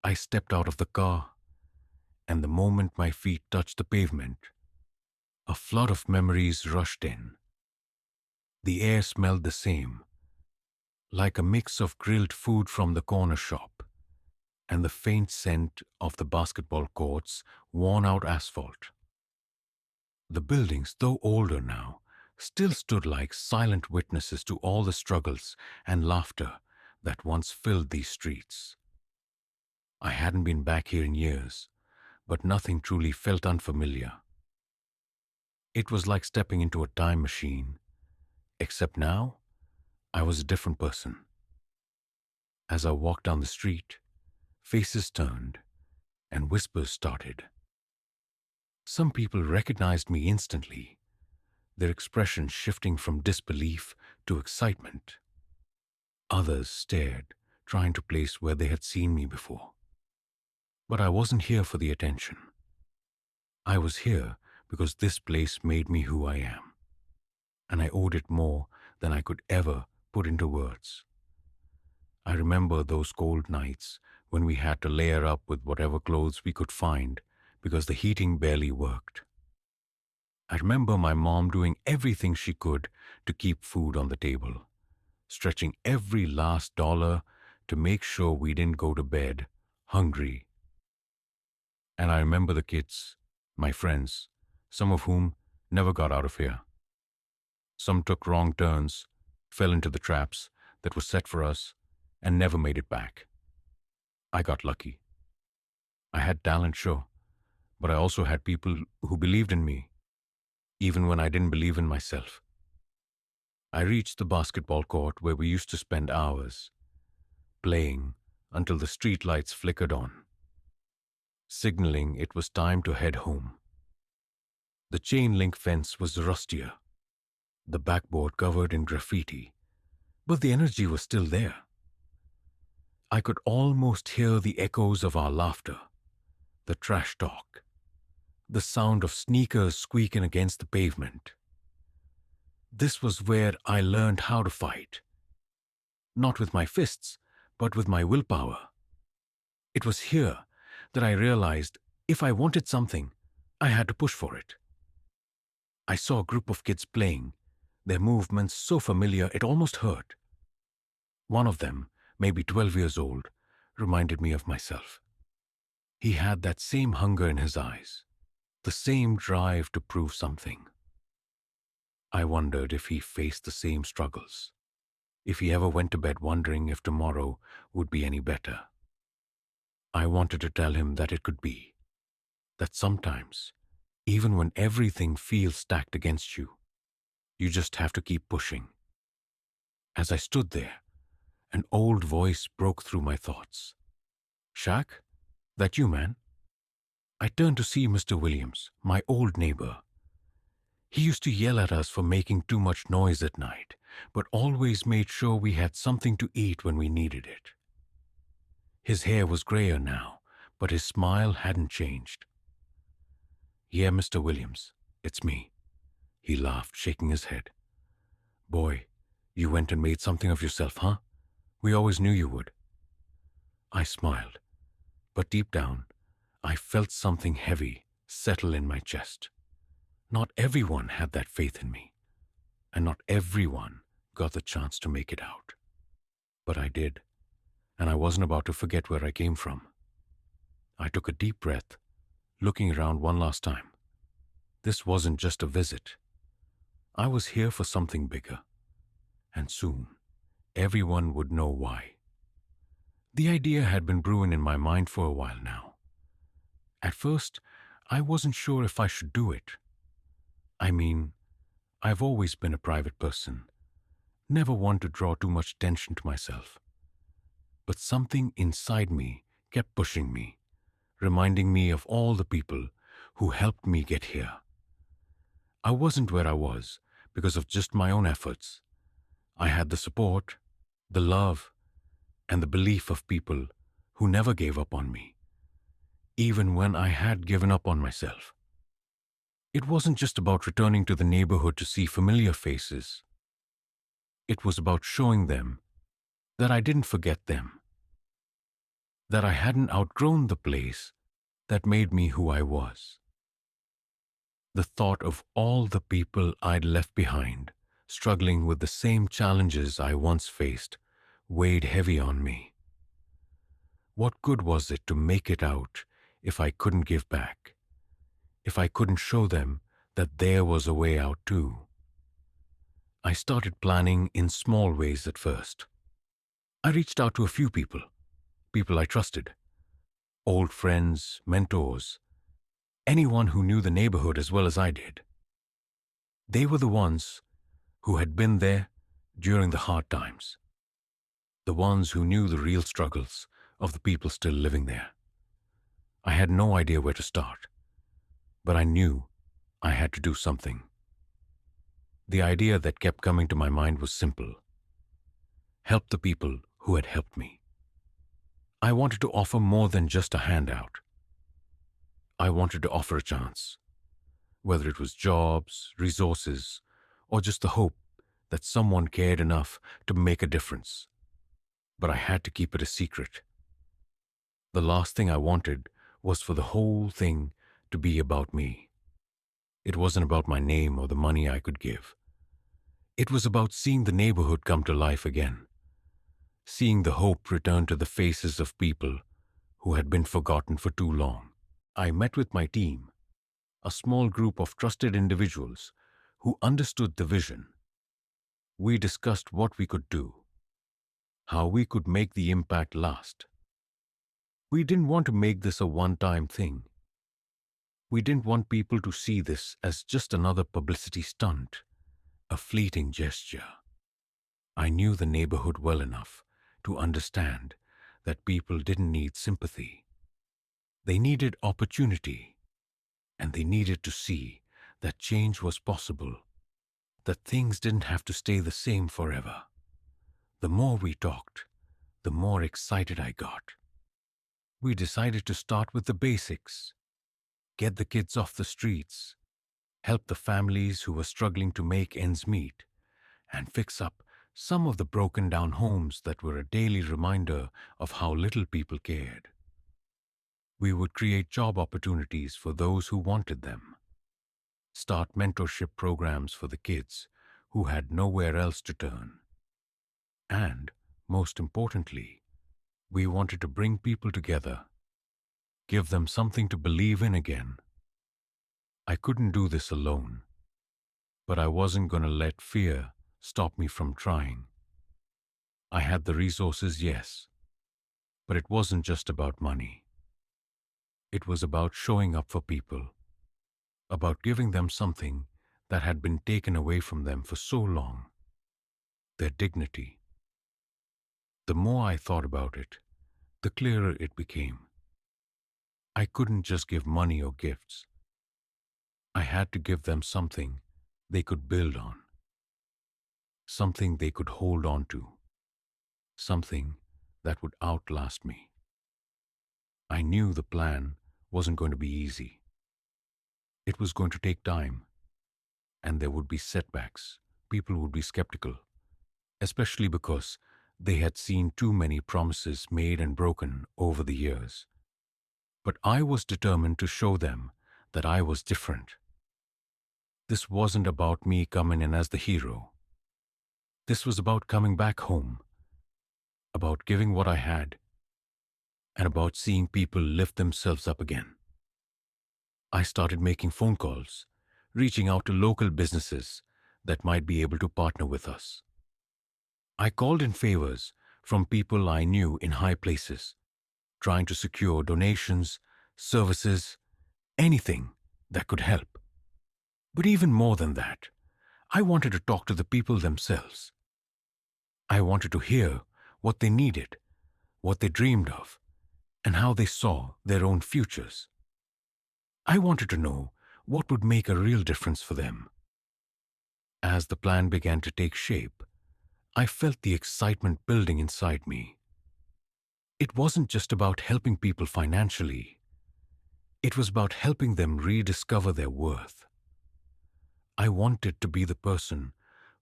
I stepped out of the car, and the moment my feet touched the pavement, a flood of memories rushed in. The air smelled the same, like a mix of grilled food from the corner shop and the faint scent of the basketball court's worn-out asphalt. The buildings, though older now, still stood like silent witnesses to all the struggles and laughter that once filled these streets. I hadn't been back here in years, but nothing truly felt unfamiliar. It was like stepping into a time machine, except now I was a different person. As I walked down the street, faces turned and whispers started. Some people recognized me instantly, their expressions shifting from disbelief to excitement. Others stared, trying to place where they had seen me before. But I wasn't here for the attention. I was here because this place made me who I am, and I owed it more than I could ever put into words. I remember those cold nights when we had to layer up with whatever clothes we could find because the heating barely worked. I remember my mom doing everything she could to keep food on the table, stretching every last dollar to make sure we didn't go to bed hungry. And I remember the kids, my friends, some of whom never got out of here. Some took wrong turns, fell into the traps that were set for us, and never made it back. I got lucky. I had talent, sure, but I also had people who believed in me, even when I didn't believe in myself. I reached the basketball court where we used to spend hours, playing until the streetlights flickered on, signaling it was time to head home. The chain-link fence was rustier, the backboard covered in graffiti, but the energy was still there. I could almost hear the echoes of our laughter, the trash talk, the sound of sneakers squeaking against the pavement. This was where I learned how to fight. Not with my fists, but with my willpower. It was here that I realized if I wanted something, I had to push for it. I saw a group of kids playing, their movements so familiar it almost hurt. One of them, maybe 12 years old, reminded me of myself. He had that same hunger in his eyes, the same drive to prove something. I wondered if he faced the same struggles, if he ever went to bed wondering if tomorrow would be any better. I wanted to tell him that it could be, that sometimes, even when everything feels stacked against you, you just have to keep pushing. As I stood there, an old voice broke through my thoughts. "Shaq, that you, man?" I turned to see Mr. Williams, my old neighbor. He used to yell at us for making too much noise at night, but always made sure we had something to eat when we needed it. His hair was grayer now, but his smile hadn't changed. "Yeah, Mr. Williams, it's me," he laughed, shaking his head. "Boy, you went and made something of yourself, huh? We always knew you would." I smiled, but deep down, I felt something heavy settle in my chest. Not everyone had that faith in me, and not everyone got the chance to make it out. But I did, and I wasn't about to forget where I came from. I took a deep breath, looking around one last time. This wasn't just a visit. I was here for something bigger, and soon everyone would know why. The idea had been brewing in my mind for a while now. At first, I wasn't sure if I should do it. I mean, I've always been a private person, never one to draw too much attention to myself. But something inside me kept pushing me, reminding me of all the people who helped me get here. I wasn't where I was because of just my own efforts. I had the support, the love, and the belief of people who never gave up on me, even when I had given up on myself. It wasn't just about returning to the neighborhood to see familiar faces. It was about showing them that I didn't forget them. that I hadn't outgrown the place that made me who I was. The thought of all the people I'd left behind, struggling with the same challenges I once faced, weighed heavy on me. What good was it to make it out if I couldn't give back? If I couldn't show them that there was a way out too? I started planning in small ways at first. I reached out to a few people, people I trusted, old friends, mentors, anyone who knew the neighborhood as well as I did. They were the ones who had been there during the hard times, the ones who knew the real struggles of the people still living there. I had no idea where to start, but I knew I had to do something. The idea that kept coming to my mind was simple: help the people who had helped me. I wanted to offer more than just a handout. I wanted to offer a chance, whether it was jobs, resources, or just the hope that someone cared enough to make a difference. But I had to keep it a secret. The last thing I wanted was for the whole thing to be about me. It wasn't about my name or the money I could give. It was about seeing the neighborhood come to life again, seeing the hope return to the faces of people who had been forgotten for too long. I met with my team, a small group of trusted individuals who understood the vision. We discussed what we could do, how we could make the impact last. We didn't want to make this a one-time thing. We didn't want people to see this as just another publicity stunt, a fleeting gesture. I knew the neighborhood well enough to understand that people didn't need sympathy. They needed opportunity, and they needed to see that change was possible, that things didn't have to stay the same forever. The more we talked, the more excited I got. We decided to start with the basics, get the kids off the streets, help the families who were struggling to make ends meet, and fix up some of the broken down homes that were a daily reminder of how little people cared. We would create job opportunities for those who wanted them, start mentorship programs for the kids who had nowhere else to turn, and, most importantly, we wanted to bring people together, give them something to believe in again. I couldn't do this alone, but I wasn't going to let fear stop me from trying. I had the resources, yes, but it wasn't just about money. It was about showing up for people, about giving them something that had been taken away from them for so long, their dignity. The more I thought about it, the clearer it became. I couldn't just give money or gifts. I had to give them something they could build on, something they could hold on to, something that would outlast me. I knew the plan wasn't going to be easy. It was going to take time, and there would be setbacks. People would be skeptical, especially because they had seen too many promises made and broken over the years. But I was determined to show them that I was different. This wasn't about me coming in as the hero. This was about coming back home, about giving what I had, and about seeing people lift themselves up again. I started making phone calls, reaching out to local businesses that might be able to partner with us. I called in favors from people I knew in high places, trying to secure donations, services, anything that could help. But even more than that, I wanted to talk to the people themselves. I wanted to hear what they needed, what they dreamed of, and how they saw their own futures. I wanted to know what would make a real difference for them. As the plan began to take shape, I felt the excitement building inside me. It wasn't just about helping people financially. It was about helping them rediscover their worth. I wanted to be the person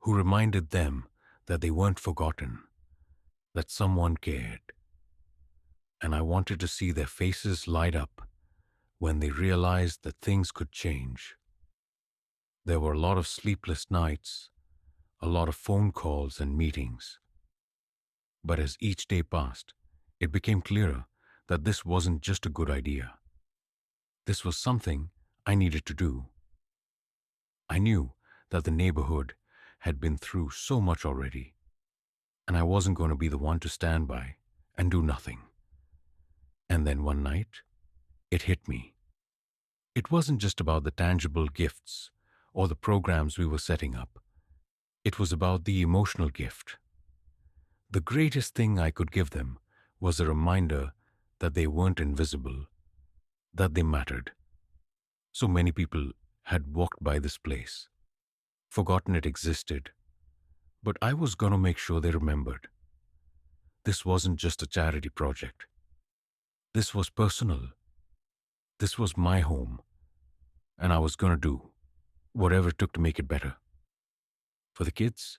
who reminded them that they weren't forgotten, that someone cared. and I wanted to see their faces light up when they realized that things could change. There were a lot of sleepless nights, a lot of phone calls and meetings. But as each day passed, it became clearer that this wasn't just a good idea. This was something I needed to do. I knew that the neighborhood had been through so much already, and I wasn't going to be the one to stand by and do nothing. And then one night, it hit me. It wasn't just about the tangible gifts or the programs we were setting up. It was about the emotional gift. The greatest thing I could give them was a reminder that they weren't invisible, that they mattered. So many people had walked by this place, forgotten it existed, but I was going to make sure they remembered. This wasn't just a charity project. This was personal. This was my home, and I was going to do whatever it took to make it better. For the kids,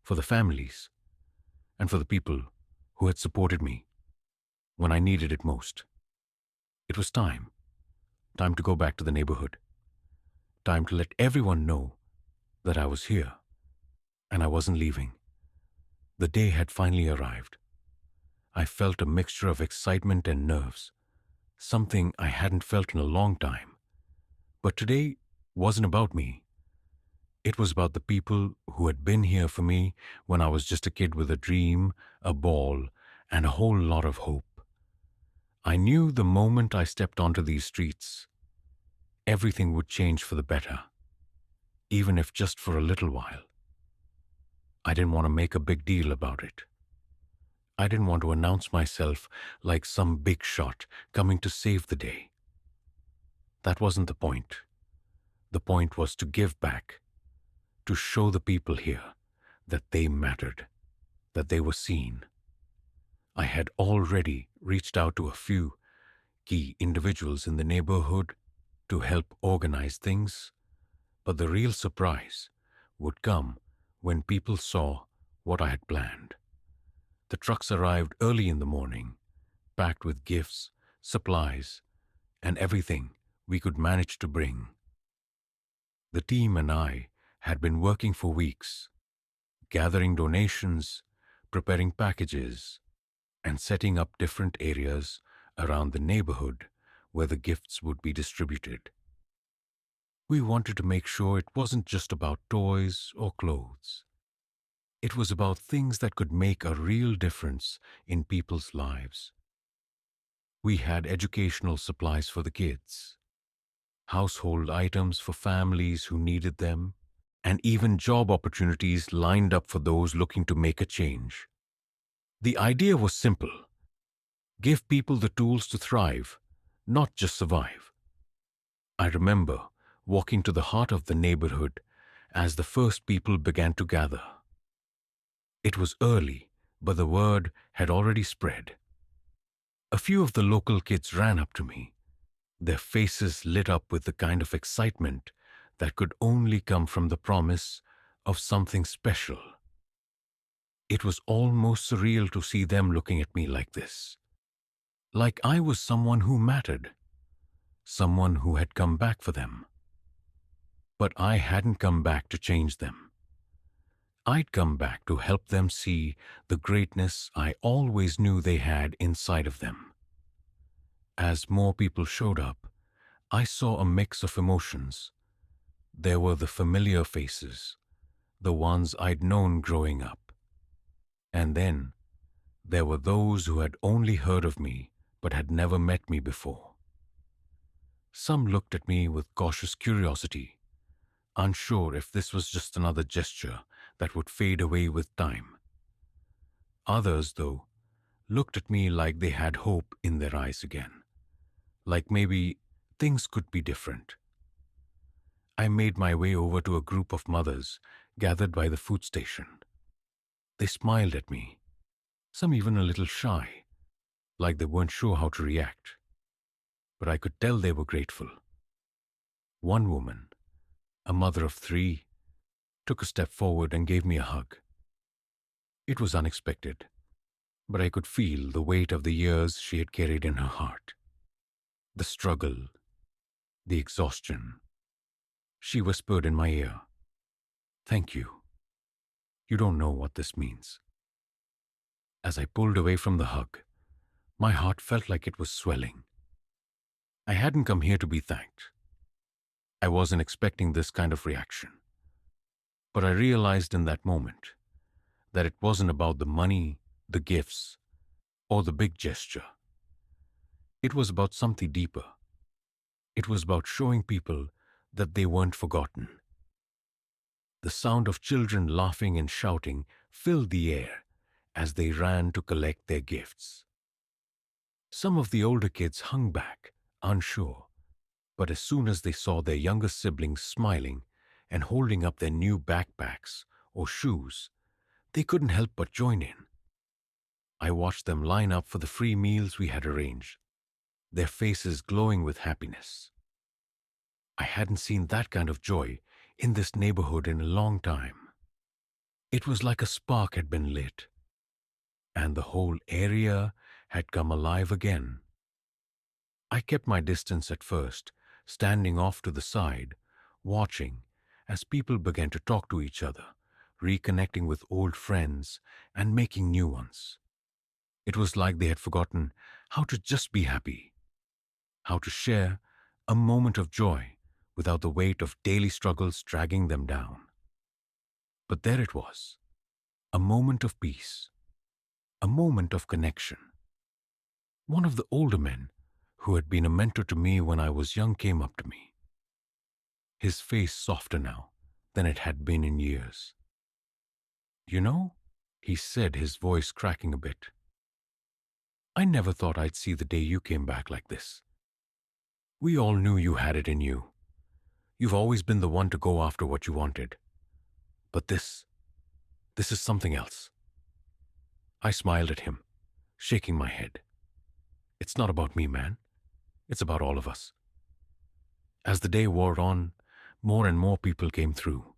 for the families, and for the people who had supported me when I needed it most. It was time to go back to the neighborhood, time to let everyone know that I was here and I wasn't leaving. The day had finally arrived. I felt a mixture of excitement and nerves, something I hadn't felt in a long time. But today wasn't about me. It was about the people who had been here for me when I was just a kid with a dream, a ball, and a whole lot of hope. I knew the moment I stepped onto these streets, everything would change for the better, even if just for a little while. I didn't want to make a big deal about it. I didn't want to announce myself like some big shot coming to save the day. That wasn't the point. The point was to give back, to show the people here that they mattered, that they were seen. I had already reached out to a few key individuals in the neighborhood to help organize things, but the real surprise would come when people saw what I had planned. The trucks arrived early in the morning, packed with gifts, supplies, and everything we could manage to bring. The team and I had been working for weeks, gathering donations, preparing packages, and setting up different areas around the neighborhood where the gifts would be distributed. We wanted to make sure it wasn't just about toys or clothes. It was about things that could make a real difference in people's lives. We had educational supplies for the kids, household items for families who needed them, and even job opportunities lined up for those looking to make a change. The idea was simple: give people the tools to thrive, not just survive. I remember walking to the heart of the neighborhood as the first people began to gather. It was early, but the word had already spread. A few of the local kids ran up to me, their faces lit up with the kind of excitement that could only come from the promise of something special. It was almost surreal to see them looking at me like this, like I was someone who mattered, someone who had come back for them. But I hadn't come back to change them. I'd come back to help them see the greatness I always knew they had inside of them. As more people showed up, I saw a mix of emotions. There were the familiar faces, the ones I'd known growing up. And then there were those who had only heard of me but had never met me before. Some looked at me with cautious curiosity, unsure if this was just another gesture that would fade away with time. Others, though, looked at me like they had hope in their eyes again, like maybe things could be different. I made my way over to a group of mothers gathered by the food station. They smiled at me, some even a little shy, like they weren't sure how to react. But I could tell they were grateful. One woman, a mother of 3, took a step forward and gave me a hug. It was unexpected, but I could feel the weight of the years she had carried in her heart. The struggle, the exhaustion. She whispered in my ear, "Thank you. You don't know what this means." As I pulled away from the hug, my heart felt like it was swelling. I hadn't come here to be thanked. I wasn't expecting this kind of reaction. But I realized in that moment that it wasn't about the money, the gifts, or the big gesture. It was about something deeper. It was about showing people that they weren't forgotten. The sound of children laughing and shouting filled the air as they ran to collect their gifts. Some of the older kids hung back, unsure, but as soon as they saw their younger siblings smiling and holding up their new backpacks or shoes, they couldn't help but join in. I watched them line up for the free meals we had arranged, their faces glowing with happiness. I hadn't seen that kind of joy in this neighborhood in a long time. It was like a spark had been lit, and the whole area had come alive again. I kept my distance at first, standing off to the side, watching as people began to talk to each other, reconnecting with old friends and making new ones. It was like they had forgotten how to just be happy, how to share a moment of joy without the weight of daily struggles dragging them down. But there it was, a moment of peace, a moment of connection. One of the older men, who had been a mentor to me when I was young, came up to me, his face softer now than it had been in years. "You know," he said, his voice cracking a bit, "I never thought I'd see the day you came back like this. We all knew you had it in you. You've always been the one to go after what you wanted. But this is something else." I smiled at him, shaking my head. "It's not about me, man. It's about all of us." As the day wore on, more and more people came through.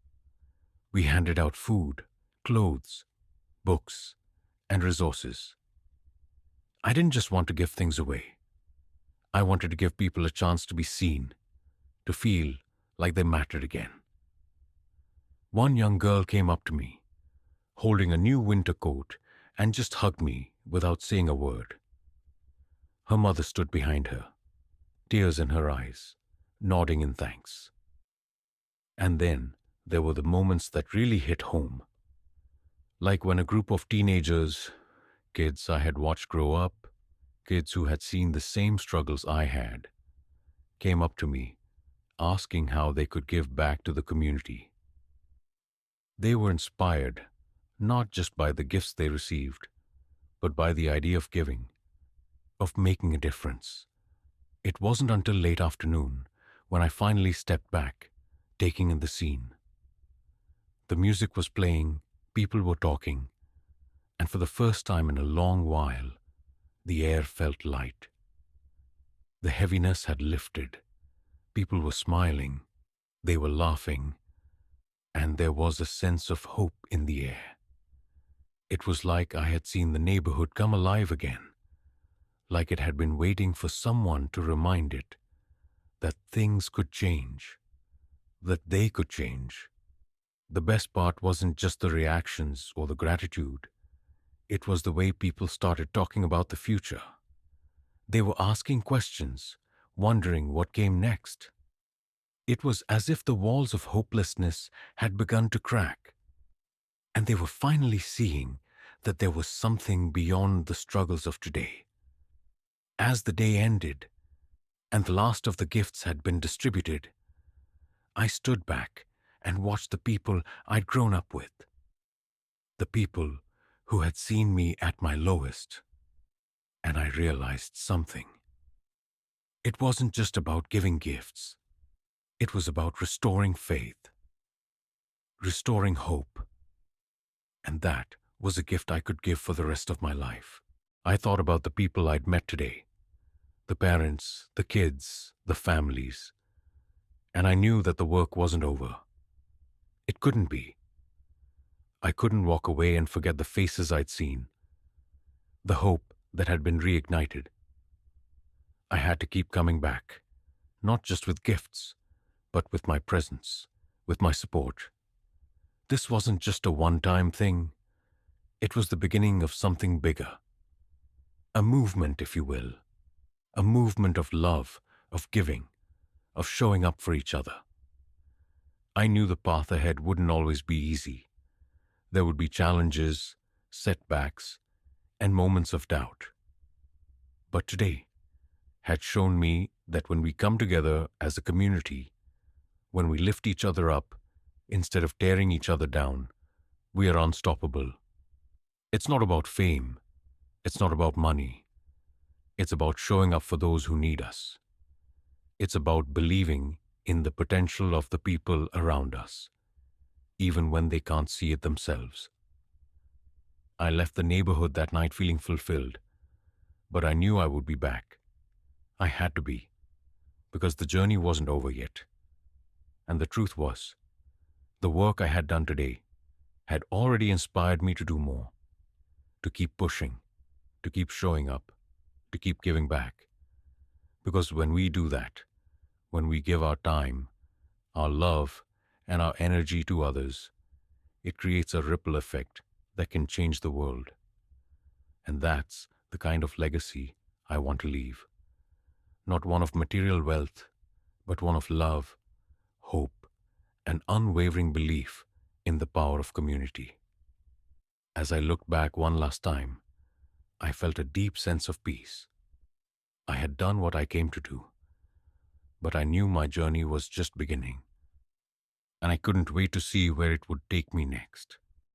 We handed out food, clothes, books, and resources. I didn't just want to give things away. I wanted to give people a chance to be seen, to feel like they mattered again. One young girl came up to me, holding a new winter coat, and just hugged me without saying a word. Her mother stood behind her, tears in her eyes, nodding in thanks. And then there were the moments that really hit home. Like when a group of teenagers, kids I had watched grow up, kids who had seen the same struggles I had, came up to me, asking how they could give back to the community. They were inspired, not just by the gifts they received, but by the idea of giving, of making a difference. It wasn't until late afternoon when I finally stepped back, taking in the scene. The music was playing, people were talking, and for the first time in a long while, the air felt light. The heaviness had lifted. People were smiling, they were laughing, and there was a sense of hope in the air. It was like I had seen the neighborhood come alive again, like it had been waiting for someone to remind it that things could change, that they could change. The best part wasn't just the reactions or the gratitude. It was the way people started talking about the future. They were asking questions, wondering what came next. It was as if the walls of hopelessness had begun to crack, and they were finally seeing that there was something beyond the struggles of today. As the day ended, and the last of the gifts had been distributed, I stood back and watched the people I'd grown up with, the people who had seen me at my lowest, and I realized something. It wasn't just about giving gifts. It was about restoring faith, restoring hope, and that was a gift I could give for the rest of my life. I thought about the people I'd met today, the parents, the kids, the families, and I knew that the work wasn't over. It couldn't be. I couldn't walk away and forget the faces I'd seen, the hope that had been reignited. I had to keep coming back, not just with gifts, but with my presence, with my support. This wasn't just a one-time thing. It was the beginning of something bigger. A movement, if you will. A movement of love, of giving, of showing up for each other. I knew the path ahead wouldn't always be easy. There would be challenges, setbacks, and moments of doubt. But today had shown me that when we come together as a community, when we lift each other up instead of tearing each other down, we are unstoppable. It's not about fame. It's not about money. It's about showing up for those who need us. It's about believing in the potential of the people around us, even when they can't see it themselves. I left the neighborhood that night feeling fulfilled, but I knew I would be back. I had to be, because the journey wasn't over yet. And the truth was, the work I had done today had already inspired me to do more, to keep pushing, to keep showing up, to keep giving back. Because when we do that, when we give our time, our love, and our energy to others, it creates a ripple effect that can change the world. And that's the kind of legacy I want to leave. Not one of material wealth, but one of love, hope, and unwavering belief in the power of community. As I looked back one last time, I felt a deep sense of peace. I had done what I came to do, but I knew my journey was just beginning, and I couldn't wait to see where it would take me next.